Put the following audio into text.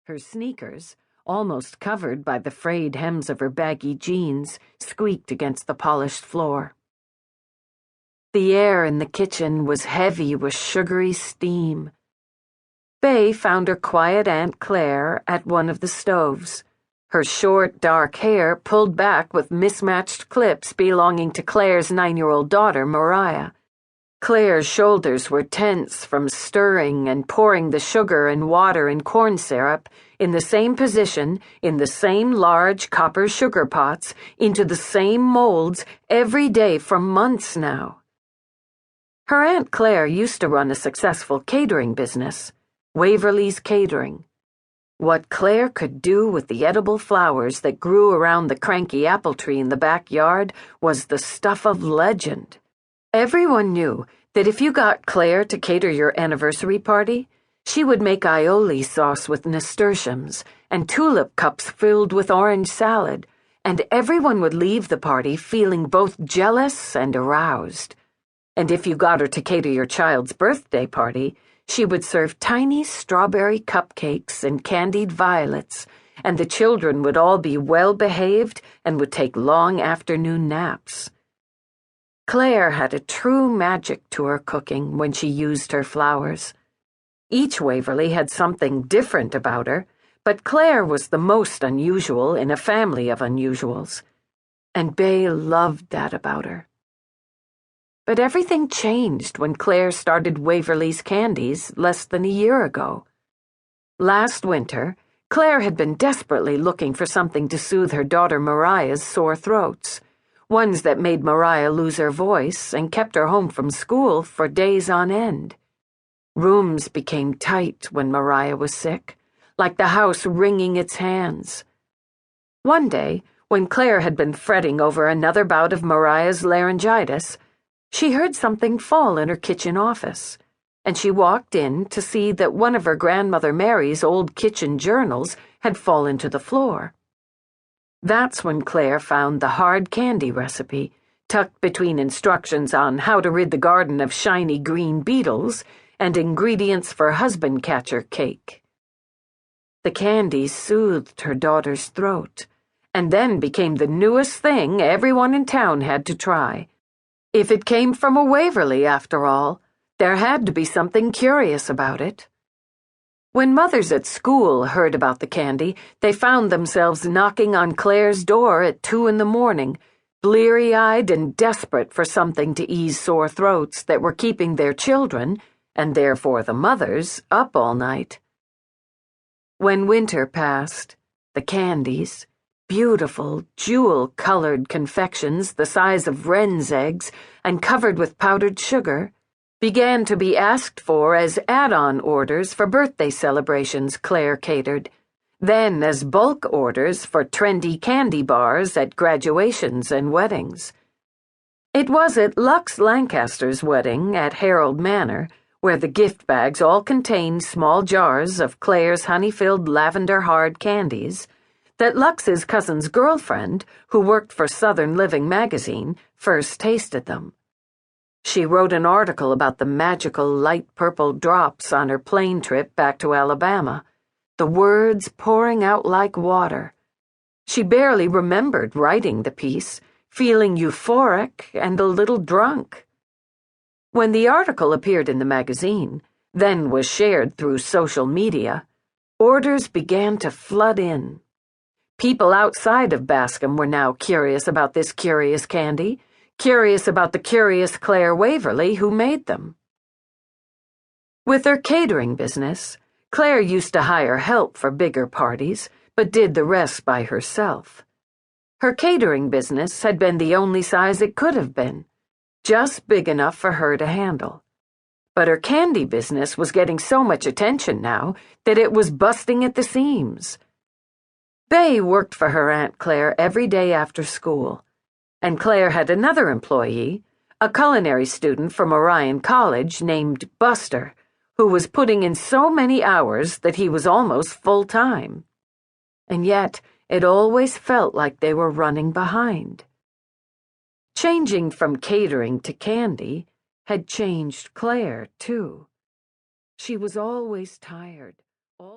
Her sneakers, almost covered by the frayed hems of her baggy jeans, squeaked against the polished floor. The air in the kitchen was heavy with sugary steam. Bay found her quiet Aunt Claire at one of the stoves, her short, dark hair pulled back with mismatched clips belonging to Claire's 9-year-old daughter, Mariah. Claire's shoulders were tense from stirring and pouring the sugar and water and corn syrup in the same position, in the same large copper sugar pots, into the same molds every day for months now. Her Aunt Claire used to run a successful catering business, Waverleys Catering. What Claire could do with the edible flowers that grew around the cranky apple tree in the backyard was the stuff of legend. Everyone knew that if you got Claire to cater your anniversary party, she would make aioli sauce with nasturtiums and tulip cups filled with orange salad, and everyone would leave the party feeling both jealous and aroused. And if you got her to cater your child's birthday party, she would serve tiny strawberry cupcakes and candied violets, and the children would all be well behaved and would take long afternoon naps. Claire had a true magic to her cooking when she used her flowers. Each Waverley had something different about her, but Claire was the most unusual in a family of unusuals, and Bay loved that about her. But everything changed when Claire started Waverley's Candies less than a year ago. Last winter, Claire had been desperately looking for something to soothe her daughter Mariah's sore throats, ones that made Mariah lose her voice and kept her home from school for days on end. Rooms became tight when Mariah was sick, like the house wringing its hands. One day, when Claire had been fretting over another bout of Mariah's laryngitis, she heard something fall in her kitchen office, and she walked in to see that one of her grandmother Mary's old kitchen journals had fallen to the floor. That's when Claire found the hard candy recipe, tucked between instructions on how to rid the garden of shiny green beetles and ingredients for husband catcher cake. The candy soothed her daughter's throat, and then became the newest thing everyone in town had to try. If it came from a Waverley, after all, there had to be something curious about it. When mothers at school heard about the candy, they found themselves knocking on Claire's door at 2 a.m, bleary-eyed and desperate for something to ease sore throats that were keeping their children, and therefore the mothers, up all night. When winter passed, the Candies, beautiful, jewel-colored confections the size of wren's eggs and covered with powdered sugar, began to be asked for as add-on orders for birthday celebrations Claire catered, then as bulk orders for trendy candy bars at graduations and weddings. It was at Lux Lancaster's wedding at Harold Manor, where the gift bags all contained small jars of Claire's honey-filled lavender hard candies, that Lux's cousin's girlfriend, who worked for Southern Living magazine, first tasted them. She wrote an article about the magical light purple drops on her plane trip back to Alabama, the words pouring out like water. She barely remembered writing the piece, feeling euphoric and a little drunk. When the article appeared in the magazine, then was shared through social media, orders began to flood in. People outside of Bascom were now curious about this curious candy, curious about the curious Claire Waverley who made them. With her catering business, Claire used to hire help for bigger parties, but did the rest by herself. Her catering business had been the only size it could have been, just big enough for her to handle. But her candy business was getting so much attention now that it was busting at the seams. Bay worked for her Aunt Claire every day after school, and Claire had another employee, a culinary student from Orion College named Buster, who was putting in so many hours that he was almost full-time. And yet, it always felt like they were running behind. Changing from catering to candy had changed Claire, too. She was always tired.